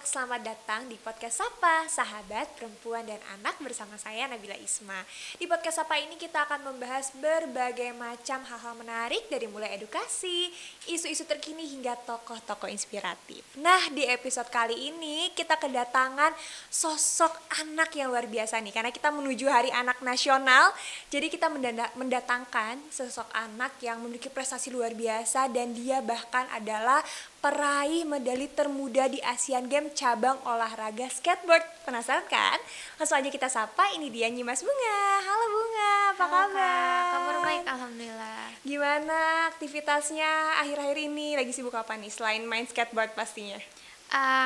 selamat datang di podcast Sapa, sahabat perempuan dan anak bersama saya Nabila Isma. Di podcast Sapa ini kita akan membahas berbagai macam hal-hal menarik dari mulai edukasi, isu-isu terkini hingga tokoh-tokoh inspiratif. Nah, di episode kali ini kita kedatangan sosok anak yang luar biasa nih, karena kita menuju Hari Anak Nasional. Jadi kita mendatangkan sosok anak yang memiliki prestasi luar biasa dan dia bahkan adalah peraih medali termuda di Asian Games cabang olahraga skateboard. Penasaran kan? Langsung aja kita sapa, ini dia Nyimas Bunga. Halo Bunga, apa kabar? Kabar baik, alhamdulillah. Gimana aktivitasnya akhir-akhir ini? Lagi sibuk apa nih selain main skateboard pastinya?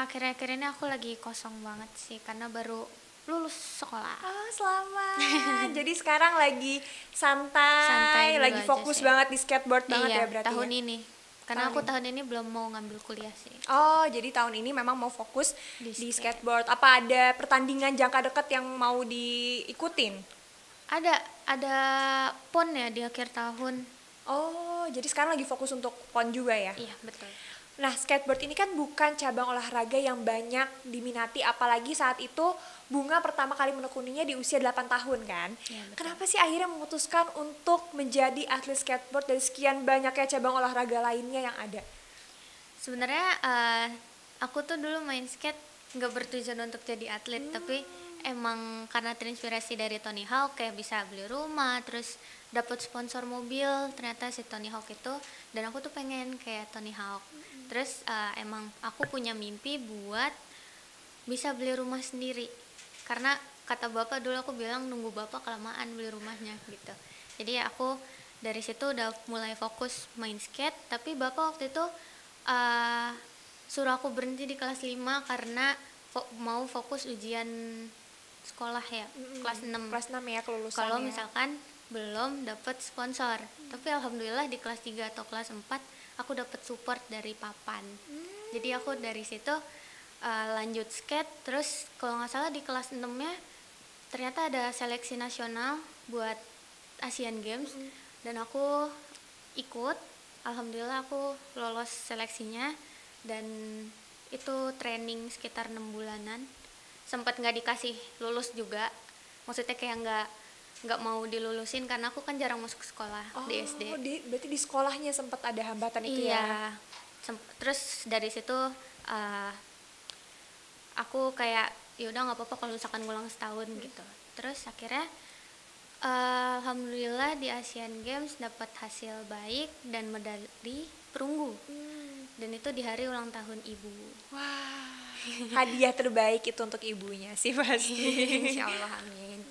Akhir-akhir ini aku lagi kosong banget sih karena baru lulus sekolah. Oh, selamat. Jadi sekarang lagi santai lagi fokus banget di skateboard banget ya berarti tahun ya? ini. Karena aku tahun ini belum mau ngambil kuliah sih. Oh, jadi tahun ini memang mau fokus di skateboard. Apa ada pertandingan jangka dekat yang mau diikutin? Ada PON ya di akhir tahun. Oh, jadi sekarang lagi fokus untuk PON juga ya? Iya, betul. Nah, skateboard ini kan bukan cabang olahraga yang banyak diminati, apalagi saat itu Bunga pertama kali menekuninya di usia 8 tahun kan? Ya, kenapa sih akhirnya memutuskan untuk menjadi atlet skateboard dari sekian banyaknya cabang olahraga lainnya yang ada? Sebenarnya aku tuh dulu main skate nggak bertujuan untuk jadi atlet, tapi emang karena terinspirasi dari Tony Hawk, kayak bisa beli rumah, terus dapat sponsor mobil, ternyata si Tony Hawk itu, dan aku tuh pengen kayak Tony Hawk. Terus emang aku punya mimpi buat bisa beli rumah sendiri, karena kata bapak dulu, aku bilang nunggu bapak kelamaan beli rumahnya gitu. Jadi aku dari situ udah mulai fokus main skate, tapi bapak waktu itu suruh aku berhenti di kelas 5 karena mau fokus ujian sekolah ya, kelas 6. Kelas 6 ya kelulusan. Kalau ya. misalkan belum dapat sponsor. Tapi alhamdulillah di kelas 3 atau kelas 4 aku dapat support dari papan. Jadi aku dari situ lanjut skate, terus kalau nggak salah di kelas 6-nya ternyata ada seleksi nasional buat Asian Games, dan aku ikut. Alhamdulillah aku lolos seleksinya, dan itu training sekitar 6 bulanan. Sempat nggak dikasih lulus juga, maksudnya kayak nggak mau dilulusin karena aku kan jarang masuk sekolah di SD. Berarti di sekolahnya sempat ada hambatan itu ya? Terus dari situ aku kayak ya udah nggak apa-apa kalau misalkan ngulang setahun gitu. Terus akhirnya alhamdulillah di Asian Games dapat hasil baik dan medali perunggu. Dan itu di hari ulang tahun ibu. Wah, hadiah terbaik itu untuk ibunya sih pasti. Insya Allah, amin.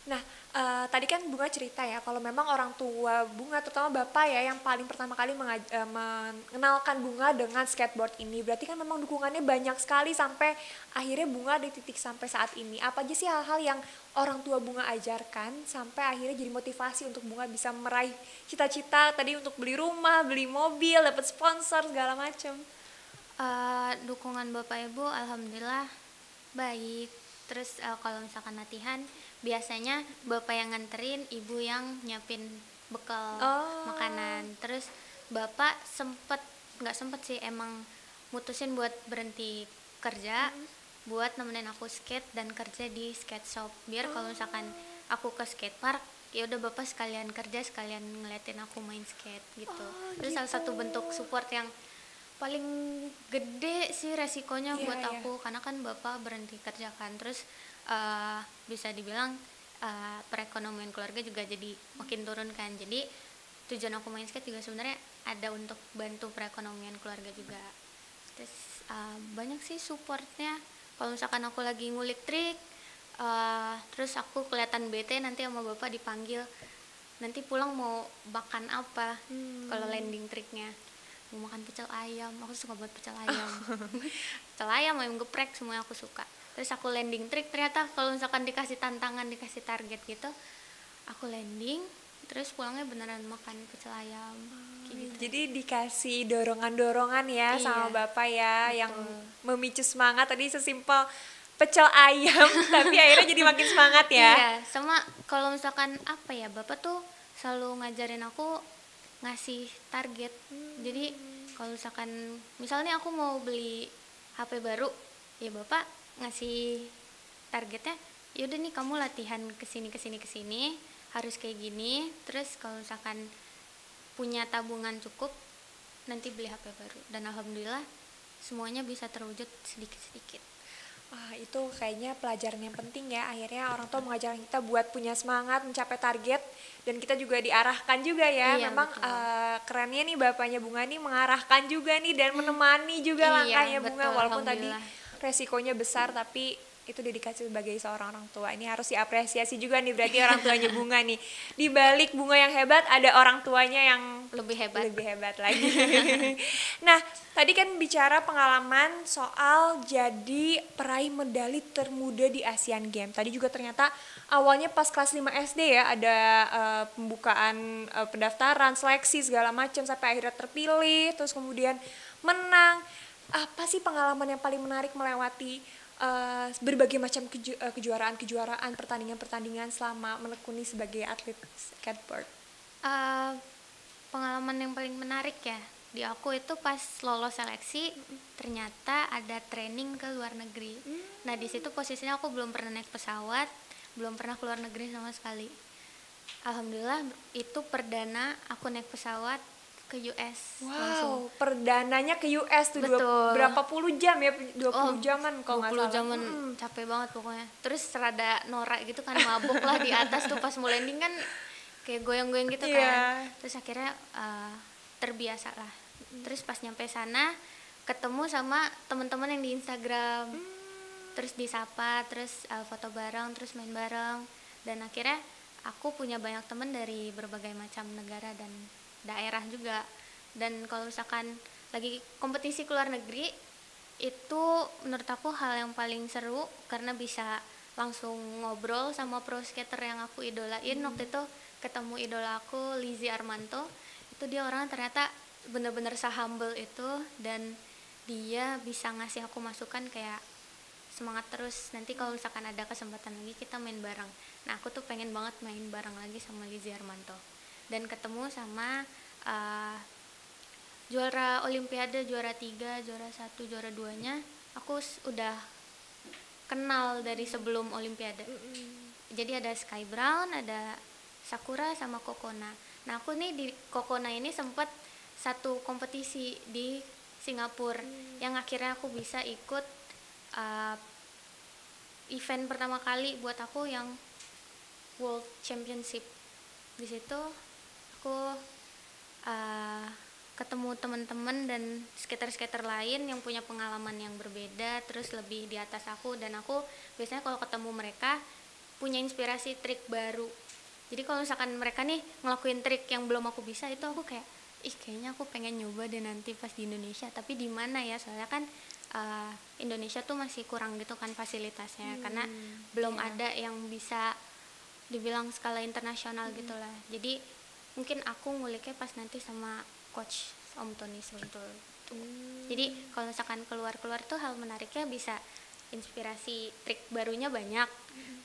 Nah, tadi kan Bunga cerita ya kalau memang orang tua Bunga, terutama bapak ya, yang paling pertama kali mengenalkan Bunga dengan skateboard ini. Berarti kan memang dukungannya banyak sekali sampai akhirnya Bunga di titik sampai saat ini. Apa aja sih hal-hal yang orang tua Bunga ajarkan sampai akhirnya jadi motivasi untuk Bunga bisa meraih cita-cita tadi untuk beli rumah, beli mobil, dapat sponsor segala macam? Dukungan bapak ibu alhamdulillah baik. Terus kalau misalkan latihan biasanya bapak yang nganterin, ibu yang nyiapin bekal makanan. Terus bapak nggak sempet sih, emang mutusin buat berhenti kerja buat nemenin aku skate dan kerja di skate shop, biar kalau misalkan aku ke skate park ya udah bapak sekalian kerja sekalian ngeliatin aku main skate gitu. Terus salah satu bentuk support yang paling gede sih resikonya buat aku, karena kan bapak berhenti kerja kan, terus bisa dibilang perekonomian keluarga juga jadi makin turun kan. Jadi tujuan aku main skate juga sebenarnya ada untuk bantu perekonomian keluarga juga. Terus banyak sih supportnya. Kalau misalkan aku lagi ngulik trik, terus aku kelihatan bete, nanti sama bapak dipanggil, nanti pulang mau makan apa, kalau landing triknya mau makan pecel ayam, aku suka buat pecel ayam. Pecel ayam, ayam geprek, semuanya aku suka. Terus aku landing trik, ternyata kalau misalkan dikasih tantangan, dikasih target gitu, aku landing, terus pulangnya beneran makan pecel ayam. Gitu. Jadi dikasih dorongan-dorongan ya sama bapak ya, betul, yang memicu semangat. Tadi sesimpel pecel ayam tapi akhirnya jadi makin semangat ya. Iya, sama kalau misalkan apa ya, bapak tuh selalu ngajarin aku ngasih target. Jadi kalau misalkan misalnya aku mau beli HP baru, ya bapak ngasih targetnya, yaudah nih kamu latihan kesini kesini kesini harus kayak gini, terus kalau misalkan punya tabungan cukup nanti beli HP baru, dan alhamdulillah semuanya bisa terwujud sedikit sedikit. Itu kayaknya pelajaran yang penting ya, akhirnya orang tua mengajarkan kita buat punya semangat mencapai target, dan kita juga diarahkan juga ya. Iya, Memang kerennya nih bapaknya Bunga nih mengarahkan juga nih dan menemani juga langkahnya Bunga, betul, walaupun tadi resikonya besar tapi itu dedikasi sebagai seorang orang tua. Ini harus diapresiasi juga nih, berarti orang tuanya Bunga nih. Di balik Bunga yang hebat ada orang tuanya yang lebih hebat lagi. Nah, tadi kan bicara pengalaman soal jadi peraih medali termuda di Asian Games. Tadi juga ternyata awalnya pas kelas 5 SD ya, ada pembukaan pendaftaran, seleksi segala macam sampai akhirnya terpilih, terus kemudian menang. Apa sih pengalaman yang paling menarik melewati berbagai macam kejuaraan-kejuaraan, pertandingan-pertandingan selama menekuni sebagai atlet skateboard? Pengalaman yang paling menarik ya di aku itu pas lolos seleksi, ternyata ada training ke luar negeri. Nah di situ posisinya aku belum pernah naik pesawat, belum pernah keluar negeri sama sekali. Alhamdulillah itu perdana aku naik pesawat ke US. Wow, langsung. Perdananya ke US tuh. Betul. Berapa puluh jam ya? 20 jaman kalau nggak salah. 20 jaman, capek banget pokoknya. Terus rada norak gitu kan, mabuk lah di atas tuh pas mau landing kan kayak goyang-goyang gitu kan. Terus akhirnya terbiasa lah. Terus pas nyampe sana ketemu sama teman-teman yang di Instagram. Terus disapa, terus foto bareng, terus main bareng. Dan akhirnya aku punya banyak teman dari berbagai macam negara dan daerah juga. Dan kalau misalkan lagi kompetisi ke luar negeri, itu menurut aku hal yang paling seru karena bisa langsung ngobrol sama pro skater yang aku idolain. Waktu itu ketemu idola aku, Lizzie Armanto. Itu dia orang ternyata bener-bener se-humble itu, dan dia bisa ngasih aku masukan kayak semangat terus, nanti kalau misalkan ada kesempatan lagi kita main bareng. Nah aku tuh pengen banget main bareng lagi sama Lizzie Armanto, dan ketemu sama juara olimpiade, juara 3, juara 1, juara 2-nya aku udah kenal dari sebelum olimpiade. Jadi ada Sky Brown, ada Sakura sama Kokona. Nah aku nih di Kokona ini sempat satu kompetisi di Singapura yang akhirnya aku bisa ikut event pertama kali buat aku yang World Championship. Di situ aku ketemu teman-teman dan skater-skater lain yang punya pengalaman yang berbeda, terus lebih di atas aku, dan aku biasanya kalau ketemu mereka punya inspirasi trik baru. Jadi kalau misalkan mereka nih ngelakuin trik yang belum aku bisa, itu aku kayak kayaknya aku pengen nyoba deh nanti pas di Indonesia, tapi di mana ya, soalnya kan Indonesia tuh masih kurang gitu kan fasilitasnya, karena belum ada yang bisa dibilang skala internasional gitulah. Jadi mungkin aku nguliknya pas nanti sama coach Om Tony Sentul. Jadi kalau misalkan keluar-keluar tuh hal menariknya bisa inspirasi trik barunya banyak,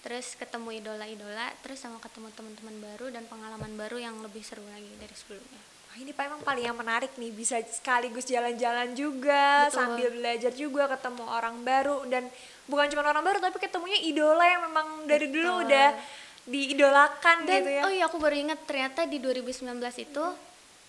terus ketemu idola-idola, terus sama ketemu teman-teman baru dan pengalaman baru yang lebih seru lagi dari sebelumnya. Ini memang paling yang menarik nih, bisa sekaligus jalan-jalan juga. Betul. Sambil belajar juga, ketemu orang baru, dan bukan cuma orang baru tapi ketemunya idola yang memang dari dulu udah diidolakan. Dan, gitu ya. Oh iya, aku baru ingat ternyata di 2019 itu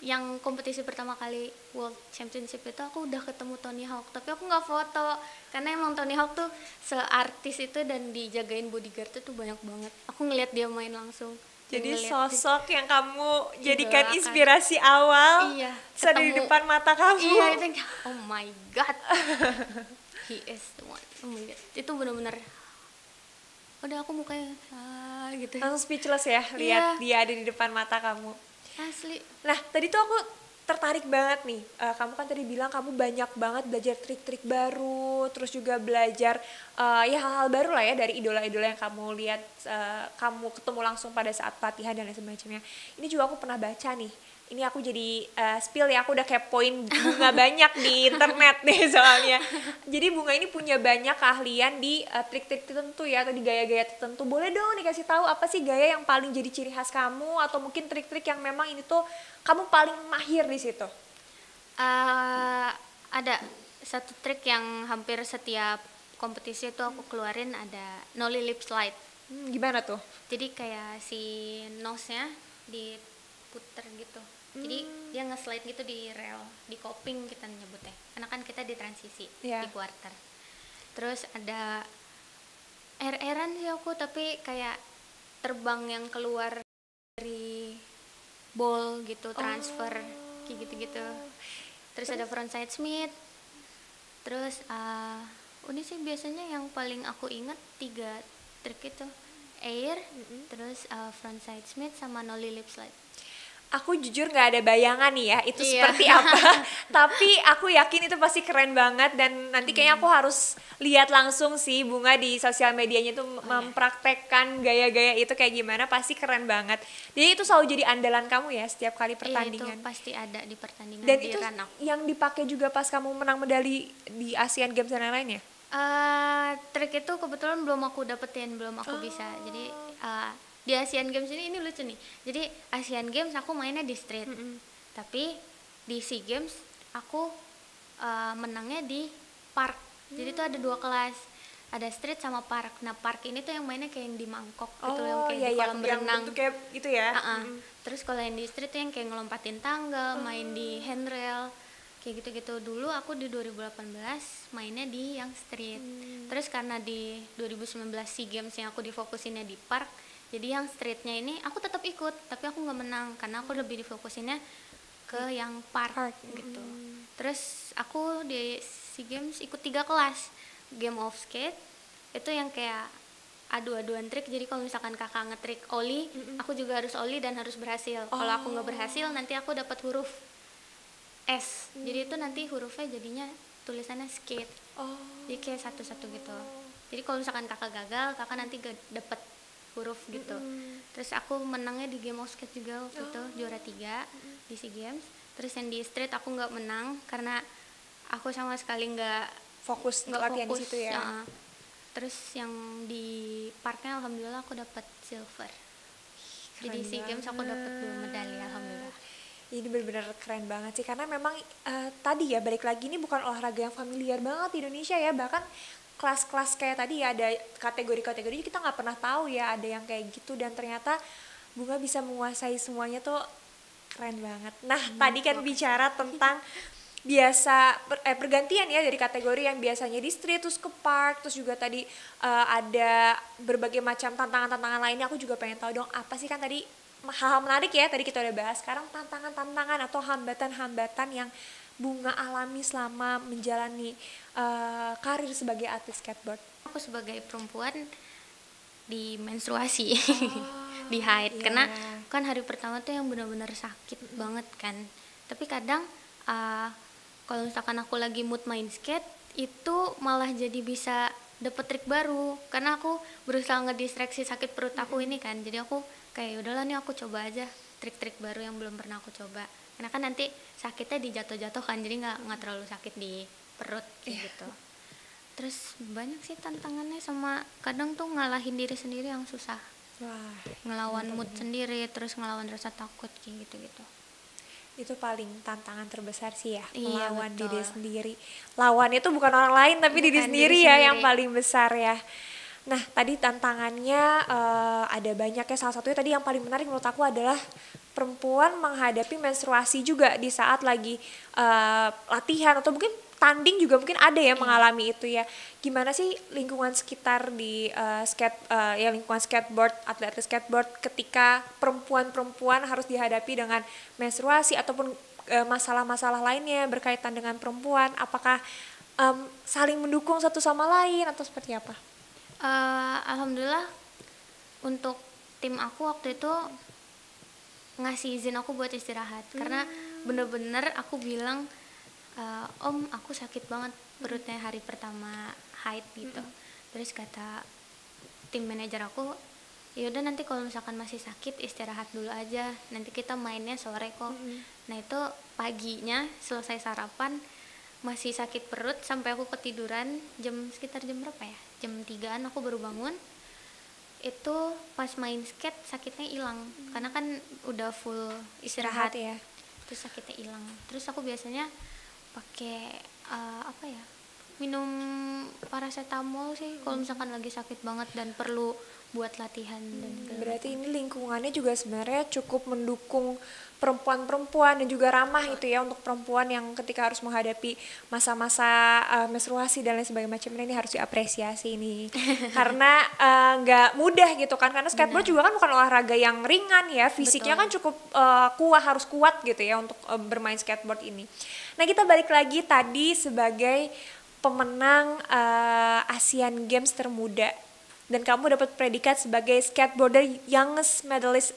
yang kompetisi pertama kali World Championship itu aku udah ketemu Tony Hawk, tapi aku nggak foto karena emang Tony Hawk tuh seartis itu dan dijagain bodyguard itu banyak banget. Aku ngeliat dia main langsung. Jadi sosok yang kamu jadikan inspirasi awal ada di depan mata kamu. Iya, itu oh my god. He is the one. Oh my god. Itu benar-benar udah aku mukanya gitu. Langsung speechless ya lihat dia ada di depan mata kamu. Asli. Nah, tadi tuh aku tertarik banget nih. Kamu kan tadi bilang kamu banyak banget belajar trik-trik baru, terus juga belajar ya hal-hal baru lah ya dari idola-idola yang kamu lihat, kamu ketemu langsung pada saat pelatihan dan lain sebagainya. Ini juga aku pernah baca nih. Ini aku jadi spill ya, aku udah kepoin Bunga banyak di internet nih soalnya. Jadi Bunga ini punya banyak keahlian di trik-trik tertentu ya, atau di gaya-gaya tertentu. Boleh dong dikasih tahu apa sih gaya yang paling jadi ciri khas kamu, atau mungkin trik-trik yang memang ini tuh kamu paling mahir di situ? Ada satu trik yang hampir setiap kompetisi itu aku keluarin ada nollie lip slide. Gimana tuh? Jadi kayak si nose-nya diputer gitu. Jadi dia nge-slide gitu di rel, di coping kita nyebutnya. Karena kan kita di transisi di quarter. Terus ada air-airan sih aku, tapi kayak terbang yang keluar dari ball gitu, transfer kayak gitu-gitu. Terus ada frontside Smith. Terus ini sih biasanya yang paling aku ingat 3 trik itu. Air, terus frontside Smith sama nollie lip slide. Aku jujur nggak ada bayangan nih ya itu seperti apa, tapi aku yakin itu pasti keren banget dan nanti kayaknya aku harus lihat langsung sih Bunga di sosial medianya tuh mempraktekkan gaya-gaya itu kayak gimana, pasti keren banget. Jadi itu selalu jadi andalan kamu ya setiap kali pertandingan. Iya, itu pasti ada di pertandingan. Dan di itu run-up yang dipakai juga pas kamu menang medali di Asian Games dan lain-lain ya? Trik itu kebetulan belum aku dapetin, belum aku bisa. Jadi di Asian Games ini lucu nih. Jadi Asian Games aku mainnya di street. Tapi di SEA Games aku menangnya di park. Jadi itu ada 2 kelas. Ada street sama park. Nah, park ini tuh yang mainnya kayak yang di mangkok gitu, yang kayak di kolam berenang. Kayak gitu ya. Terus kalau yang di street tuh yang kayak ngelompatin tangga, main di handrail. Kayak gitu-gitu. Dulu aku di 2018 mainnya di yang street. Terus karena di 2019 SEA Games yang aku difokusinnya di park, jadi yang streetnya ini aku tetap ikut, tapi aku nggak menang karena aku lebih difokusinnya ke yang park gitu. Terus aku di SEA Games ikut 3 kelas. Game of skate itu yang kayak adu-aduan trik. Jadi kalau misalkan kakak ngetrik ollie, aku juga harus ollie dan harus berhasil. Kalau aku nggak berhasil, nanti aku dapat huruf S. Jadi itu nanti hurufnya jadinya tulisannya skate. Jadi kayak satu-satu gitu. Jadi kalau misalkan kakak gagal, kakak nanti gak dapet huruf gitu. Terus aku menangnya di game of skate juga waktu itu, juara 3 di SEA Games. Terus yang di street aku nggak menang karena aku sama sekali nggak fokus latihan di situ ya. Terus yang di parknya alhamdulillah aku dapat silver. Jadi SEA Games aku dapat 2 medali alhamdulillah. Ini benar-benar keren banget sih karena memang tadi ya balik lagi ini bukan olahraga yang familiar banget di Indonesia ya, bahkan kelas-kelas kayak tadi ya ada kategori-kategori kita nggak pernah tahu ya ada yang kayak gitu dan ternyata Bunga bisa menguasai semuanya tuh keren banget. Nah tadi kan bicara tentang pergantian ya dari kategori yang biasanya di street terus ke park, terus juga tadi ada berbagai macam tantangan-tantangan lainnya. Aku juga pengen tahu dong apa sih, kan tadi hal-hal menarik ya tadi kita udah bahas. Sekarang tantangan-tantangan atau hambatan-hambatan yang Bunga alami selama menjalani karir sebagai atlet skateboard. Aku sebagai perempuan di menstruasi, di haid, karena kan hari pertama tuh yang benar-benar sakit banget kan. Tapi kadang kalau misalkan aku lagi mood main skate itu malah jadi bisa dapet trik baru karena aku berusaha ngedistraksi sakit perut aku ini kan. Jadi aku kayak udahlah nih aku coba aja trik-trik baru yang belum pernah aku coba. Karena kan nanti sakitnya dijatuh-jatuh kan, jadi nggak terlalu sakit di perut kayak gitu. Terus banyak sih tantangannya, sama kadang tuh ngalahin diri sendiri yang susah. Ngelawan mood sendiri, terus ngelawan rasa takut kayak gitu-gitu. Itu paling tantangan terbesar sih ya, iya, melawan betul. diri sendiri. Lawannya itu bukan orang lain tapi bukan diri sendiri ya yang paling besar ya. Nah tadi tantangannya ada banyak ya, salah satunya tadi yang paling menarik menurut aku adalah perempuan menghadapi menstruasi juga di saat lagi latihan atau mungkin tanding juga mungkin ada ya mengalami itu ya. Gimana sih lingkungan sekitar di lingkungan skateboard, atlet-atlet skateboard ketika perempuan-perempuan harus dihadapi dengan menstruasi ataupun masalah-masalah lainnya berkaitan dengan perempuan? Apakah saling mendukung satu sama lain atau seperti apa? Alhamdulillah untuk tim aku waktu itu ngasih izin aku buat istirahat karena bener-bener aku bilang Om aku sakit banget perutnya hari pertama haid gitu. Terus kata tim manajer aku, ya udah nanti kalau misalkan masih sakit istirahat dulu aja, nanti kita mainnya sore kok. Nah itu paginya selesai sarapan masih sakit perut sampai aku ketiduran sekitar jam berapa ya, jam 3-an aku baru bangun. Itu pas main skate sakitnya hilang karena kan udah full istirahat ya. Terus sakitnya hilang. Terus aku biasanya pakai minum paracetamol sih kalau misalkan lagi sakit banget dan perlu buat latihan dan segala Berarti ini lingkungannya juga sebenarnya cukup mendukung perempuan-perempuan dan juga ramah itu ya untuk perempuan yang ketika harus menghadapi masa-masa menstruasi dan lain sebagainya macam ini harus diapresiasi ini karena nggak mudah gitu kan karena skateboard juga kan bukan olahraga yang ringan ya fisiknya kan cukup harus kuat gitu ya untuk bermain skateboard ini. Nah kita balik lagi tadi sebagai pemenang Asian Games termuda dan kamu dapat predikat sebagai skateboarder youngest medalist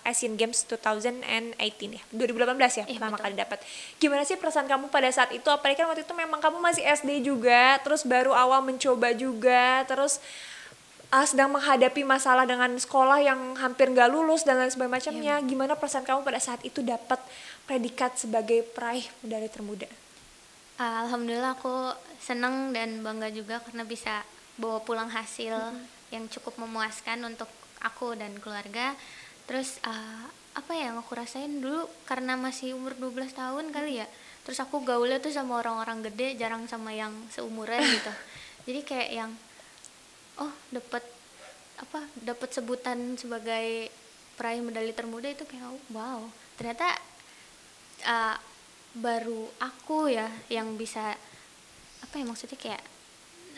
Asian Games 2018 ya 2018 ya pertama kali dapat. Gimana sih perasaan kamu pada saat itu? Apalagi kan waktu itu memang kamu masih SD juga, terus baru awal mencoba juga, terus sedang menghadapi masalah dengan sekolah yang hampir nggak lulus dan lain sebagainya macamnya. Gimana perasaan kamu pada saat itu dapat predikat sebagai peraih medali termuda? Alhamdulillah aku senang dan bangga juga karena bisa bawa pulang hasil yang cukup memuaskan untuk aku dan keluarga. Terus apa yang aku rasain dulu karena masih umur 12 tahun kali ya. Terus aku gaulnya tuh sama orang-orang gede, jarang sama yang seumuran gitu. Jadi kayak yang dapat sebutan sebagai peraih medali termuda itu kayak wow. Ternyata baru aku ya yang bisa maksudnya kayak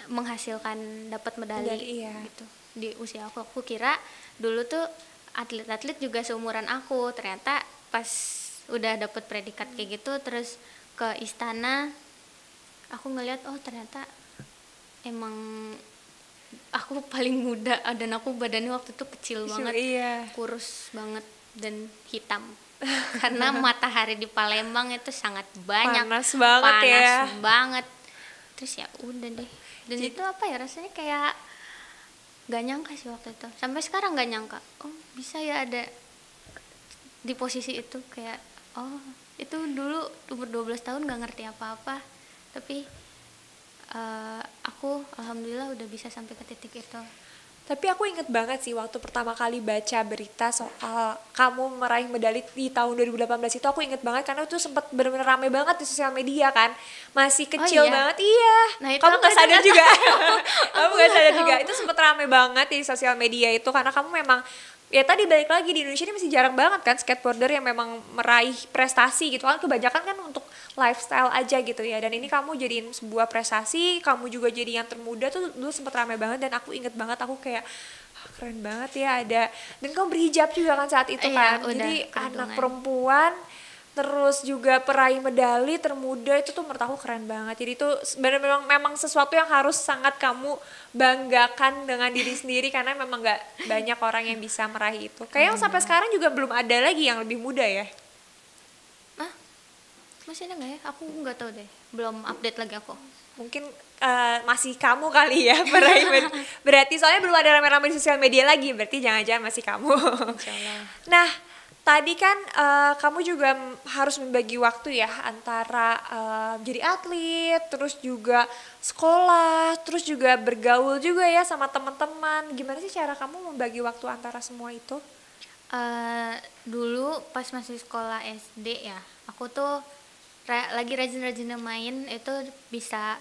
menghasilkan dapat medali gitu di usia aku. Aku kira dulu tuh atlet-atlet juga seumuran aku, ternyata pas udah dapat predikat kayak gitu terus ke istana aku ngeliat ternyata emang aku paling muda dan aku badannya waktu itu kecil banget, kurus banget dan hitam karena matahari di Palembang itu sangat banyak, panas banget. Terus ya udah deh. Dan itu rasanya kayak gak nyangka sih waktu itu. Sampai sekarang gak nyangka. Bisa ya ada di posisi itu kayak itu dulu umur 12 tahun gak ngerti apa-apa. Tapi aku alhamdulillah udah bisa sampai ke titik itu. Tapi aku inget banget sih waktu pertama kali baca berita soal kamu meraih medali di tahun 2018 itu, aku inget banget karena itu sempat benar-benar rame banget di sosial media kan, masih kecil banget. Nah, itu kamu nggak sadar juga kamu nggak sadar juga itu sempat rame banget di sosial media itu karena kamu memang ya tadi balik lagi di Indonesia ini masih jarang banget kan skateboarder yang memang meraih prestasi gitu kan, kebanyakan kan untuk lifestyle aja gitu ya, dan ini kamu jadiin sebuah prestasi, kamu juga jadi yang termuda tuh dulu sempet rame banget dan aku inget banget aku kayak keren banget ya ada, dan kamu berhijab juga kan saat itu kan, jadi anak perempuan terus juga peraih medali termuda itu tuh menurut aku keren banget. Jadi itu sebenarnya memang sesuatu yang harus sangat kamu banggakan dengan diri sendiri karena memang gak banyak orang yang bisa meraih itu. Kayak yang sampai sekarang juga belum ada lagi yang lebih muda ya. Masih ada nggak ya? Aku nggak tahu deh, belum update lagi aku. Mungkin masih kamu kali ya peraih berarti soalnya belum ada rame-rame di sosial media lagi, berarti jangan-jangan masih kamu. Insyaallah. Nah tadi kan kamu juga harus membagi waktu ya antara jadi atlet, terus juga sekolah, terus juga bergaul juga ya sama teman-teman. Gimana sih cara kamu membagi waktu antara semua itu? Dulu pas masih sekolah SD ya, aku tuh lagi rajin-rajinnya main, itu bisa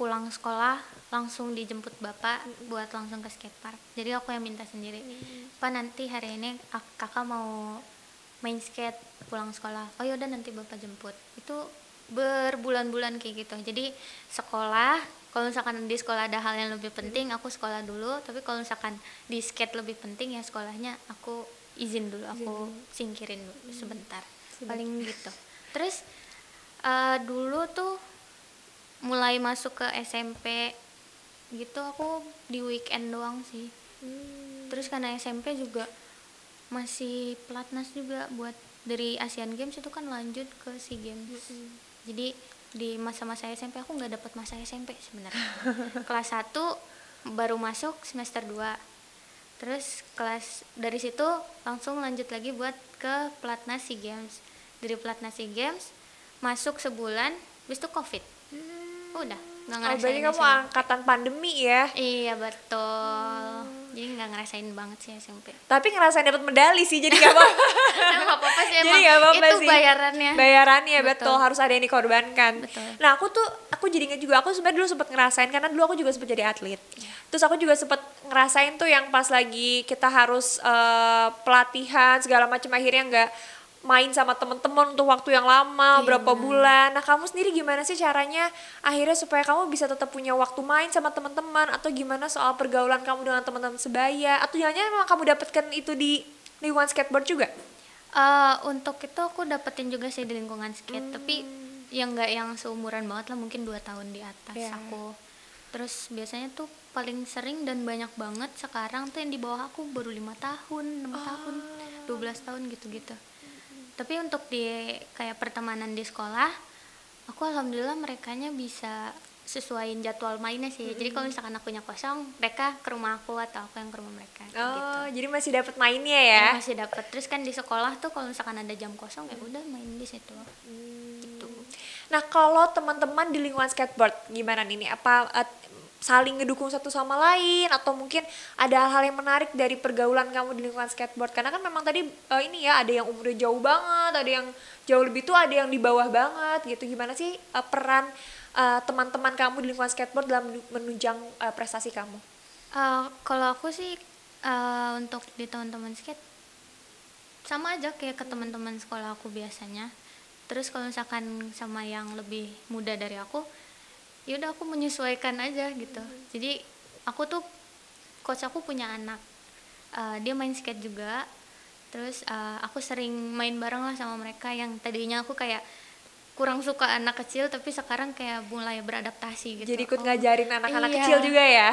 pulang sekolah langsung dijemput bapak buat langsung ke skatepark. Jadi aku yang minta sendiri, Pak nanti hari ini kakak mau main skate pulang sekolah. Oh yaudah nanti bapak jemput. Itu berbulan-bulan kayak gitu. Jadi sekolah, kalau misalkan di sekolah ada hal yang lebih penting aku sekolah dulu, tapi kalau misalkan di skate lebih penting ya sekolahnya aku izin dulu, aku singkirin dulu sebentar. Paling gitu. Terus dulu tuh mulai masuk ke SMP gitu aku di weekend doang sih. Terus karena SMP juga masih pelatnas juga buat dari Asian Games itu kan lanjut ke SEA Games. Jadi di masa-masa SMP aku nggak dapat masa SMP sebenarnya. Kelas 1 baru masuk semester 2. Terus dari situ langsung lanjut lagi buat ke pelatnas SEA Games. Dari pelatnas SEA Games masuk sebulan, habis itu COVID. Udah nggak Oh, ngerasain berarti kamu SMP. angkatan pandemi ya. Iya betul. Jadi nggak ngerasain banget sih SMP. Tapi ngerasain dapat medali sih, jadi gak apa-apa. Emang nggak apa-apa sih, Jadi emang nggak apa-apa itu sih. bayarannya. Bayarannya betul, Betul. harus ada yang dikorbankan. Betul. Nah aku jadi inget juga, aku sebenarnya dulu sempat ngerasain, karena dulu aku juga sempat jadi atlet. Terus aku juga sempat ngerasain tuh yang pas lagi kita harus pelatihan segala macam, akhirnya nggak main sama temen-temen untuk waktu yang lama, Iya, berapa benar. bulan. Nah kamu sendiri gimana sih caranya akhirnya supaya kamu bisa tetap punya waktu main sama teman-teman, atau gimana soal pergaulan kamu dengan teman-teman sebaya, atau jangan-jangan memang kamu dapatkan itu di lingkungan skateboard juga? Untuk itu aku dapetin juga sih di lingkungan skate, tapi yang nggak yang seumuran banget lah, mungkin 2 tahun di atas Iya. aku. Terus biasanya tuh paling sering dan banyak banget sekarang tuh yang di bawah aku baru 5 tahun, 6 tahun, 12 tahun gitu-gitu. Tapi untuk di kayak pertemanan di sekolah, aku alhamdulillah merekanya bisa sesuaiin jadwal mainnya sih. Jadi kalau misalkan akunya kosong, mereka ke rumah aku atau aku yang ke rumah mereka kayak gitu. Oh, jadi masih dapat mainnya ya? Ya, masih dapat. Terus kan di sekolah tuh kalau misalkan ada jam kosong ya udah main di situ. Gitu. Nah, kalau teman-teman di lingkungan skateboard gimana nih? Apa saling ngedukung satu sama lain, atau mungkin ada hal-hal yang menarik dari pergaulan kamu di lingkungan skateboard? Karena kan memang tadi ini ya, ada yang umurnya jauh banget, ada yang jauh lebih tua, ada yang di bawah banget gitu. Gimana sih peran teman-teman kamu di lingkungan skateboard dalam menunjang prestasi kamu? Kalau aku sih untuk di teman-teman skate sama aja kayak ke teman-teman sekolah aku biasanya. Terus kalau misalkan sama yang lebih muda dari aku, ya udah aku menyesuaikan aja gitu. Jadi aku tuh, coach aku punya anak, dia main skate juga. Terus aku sering main bareng lah sama mereka, yang tadinya aku kayak kurang suka anak kecil, tapi sekarang kayak mulai beradaptasi gitu. Jadi ikut ngajarin anak-anak Iya. kecil juga ya?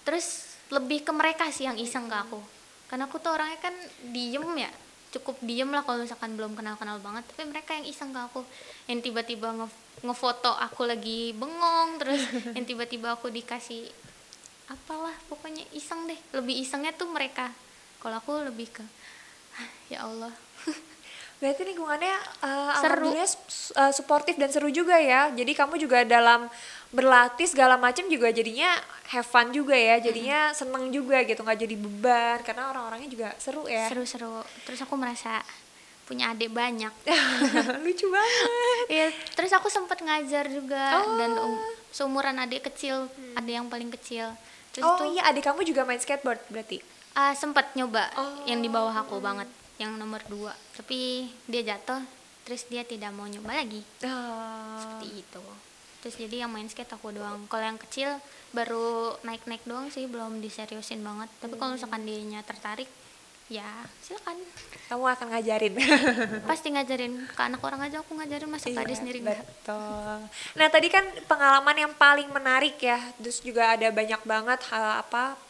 Terus lebih ke mereka sih yang iseng ke aku, karena aku tuh orangnya kan diem ya, cukup diem lah kalau misalkan belum kenal-kenal banget. Tapi mereka yang iseng ke aku, yang tiba-tiba ngefoto aku lagi bengong, terus yang tiba-tiba aku dikasih apalah, pokoknya iseng deh. Lebih isengnya tuh mereka, kalau aku lebih ke ya Allah. Berarti lingkungannya Seru. alhamdulillah suportif dan seru juga ya. Jadi kamu juga dalam berlatih segala macam juga jadinya have fun juga ya. Jadinya seneng juga gitu, nggak jadi beban, karena orang-orangnya juga seru ya. Seru-seru. Terus aku merasa punya adik banyak. Lucu banget. Iya, terus aku sempat ngajar juga. Dan seumuran adik kecil, ada yang paling kecil. Terus Oh tuh iya, adik kamu juga main skateboard berarti? sempat nyoba yang di bawah aku banget, yang nomor 2. Tapi dia jatuh, terus dia tidak mau nyoba lagi. Seperti itu. Terus jadi yang main skate aku doang. Kalau yang kecil baru naik-naik doang sih, belum diseriusin banget. Tapi kalau misalkan dianya tertarik, ya silakan. Kamu akan ngajarin? Pasti ngajarin. Ke anak orang aja aku ngajarin, masa ke adik sendiri enggak. Betul. Nah tadi kan pengalaman yang paling menarik ya, terus juga ada banyak banget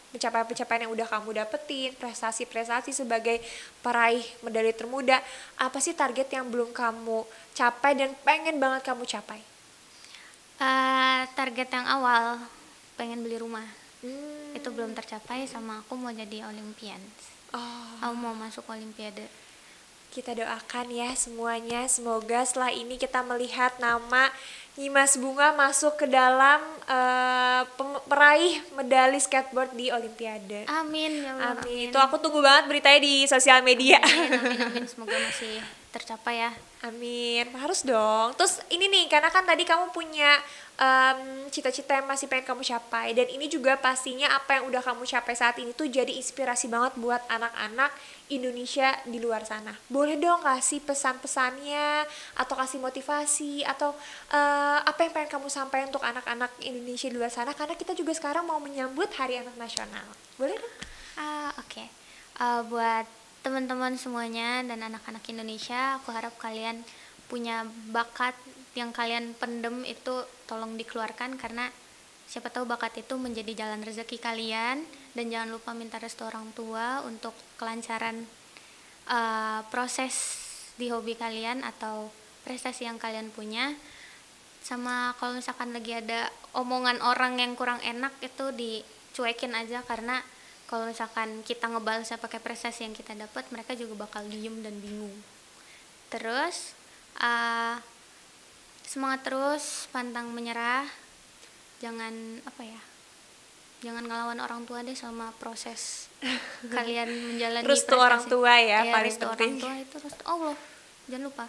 pencapaian-pencapaian yang udah kamu dapetin, prestasi-prestasi sebagai peraih medali termuda. Apa sih target yang belum kamu capai dan pengen banget kamu capai? Target yang awal pengen beli rumah, itu belum tercapai. Sama aku mau jadi Olympian. Aku mau masuk Olimpiade. Kita doakan ya semuanya, semoga setelah ini kita melihat nama Nyimas Bunga masuk ke dalam peraih medali skateboard di Olimpiade. Amin ya Allah. Amin. Itu aku tunggu banget beritanya di sosial media. Amin. Semoga masih tercapai ya. Amin, harus dong. Terus ini nih, karena kan tadi kamu punya cita-cita yang masih pengen kamu capai, dan ini juga pastinya apa yang udah kamu capai saat ini tuh jadi inspirasi banget buat anak-anak Indonesia di luar sana. Boleh dong kasih pesan-pesannya, atau kasih motivasi, atau apa yang pengen kamu sampaikan untuk anak-anak Indonesia di luar sana, karena kita juga sekarang mau menyambut Hari Anak Nasional. Boleh dong? Oke. Buat teman-teman semuanya dan anak-anak Indonesia, aku harap kalian punya bakat yang kalian pendem itu tolong dikeluarkan, karena siapa tahu bakat itu menjadi jalan rezeki kalian. Dan jangan lupa minta restu orang tua untuk kelancaran proses di hobi kalian atau prestasi yang kalian punya. Sama kalau misalkan lagi ada omongan orang yang kurang enak, itu dicuekin aja, karena kalau misalkan kita ngebalasnya pakai prestasi yang kita dapat, mereka juga bakal diem dan bingung. Terus semangat terus, pantang menyerah, jangan apa ya, jangan ngelawan orang tua deh selama proses kalian menjalani restu orang tua ya, paling restu penting. orang tua itu restu Allah, jangan lupa.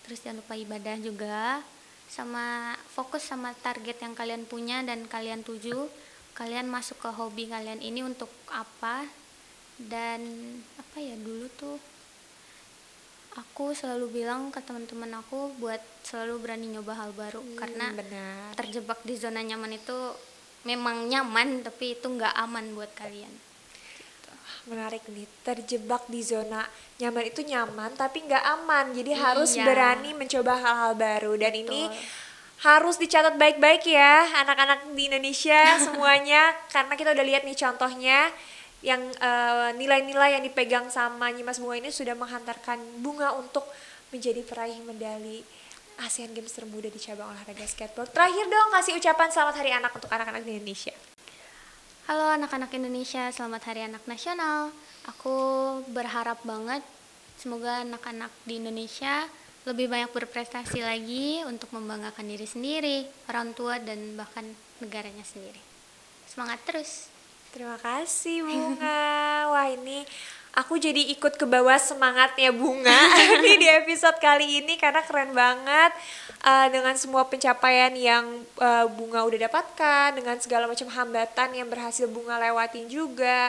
Terus jangan lupa ibadah juga, sama fokus sama target yang kalian punya dan kalian tuju. Kalian masuk ke hobi kalian ini untuk apa, dan apa ya, dulu tuh aku selalu bilang ke teman-teman aku buat selalu berani nyoba hal baru, karena Benar. terjebak di zona nyaman itu memang nyaman tapi itu nggak aman buat kalian. Menarik nih, terjebak di zona nyaman itu nyaman tapi nggak aman, jadi harus Iya. berani mencoba hal-hal baru. Dan Betul. ini harus dicatat baik-baik ya anak-anak di Indonesia semuanya, karena kita udah lihat nih contohnya yang nilai-nilai yang dipegang sama Nyimas Bunga ini sudah menghantarkan Bunga untuk menjadi peraih medali Asian Games termuda di cabang olahraga skateboard. Terakhir dong, kasih ucapan selamat Hari Anak untuk anak-anak di Indonesia. Halo anak-anak Indonesia, selamat Hari Anak Nasional. Aku berharap banget semoga anak-anak di Indonesia lebih banyak berprestasi lagi untuk membanggakan diri sendiri, orang tua, dan bahkan negaranya sendiri. Semangat terus. Terima kasih Bunga. Wah, ini aku jadi ikut ke bawah semangatnya Bunga ini di episode kali ini, karena keren banget dengan semua pencapaian yang Bunga udah dapatkan, dengan segala macam hambatan yang berhasil Bunga lewatin juga.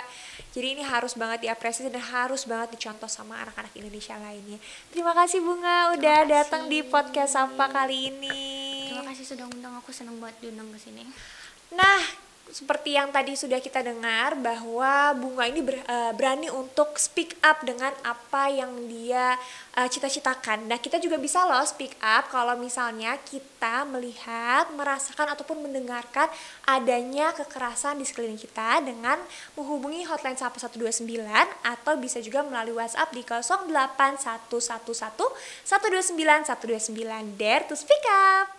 Jadi ini harus banget diapresiasi dan harus banget dicontoh sama anak-anak Indonesia lainnya. Terima kasih Bunga udah datang di podcast Sapa kali ini. Terima kasih sudah undang, aku senang banget diundang ke sini. Nah, seperti yang tadi sudah kita dengar bahwa Bunga ini berani untuk speak up dengan apa yang dia cita-citakan. Nah, kita juga bisa loh speak up kalau misalnya kita melihat, merasakan ataupun mendengarkan adanya kekerasan di sekeliling kita dengan menghubungi hotline Sapa 129 atau bisa juga melalui WhatsApp di 08111 129 129. Dare to speak up.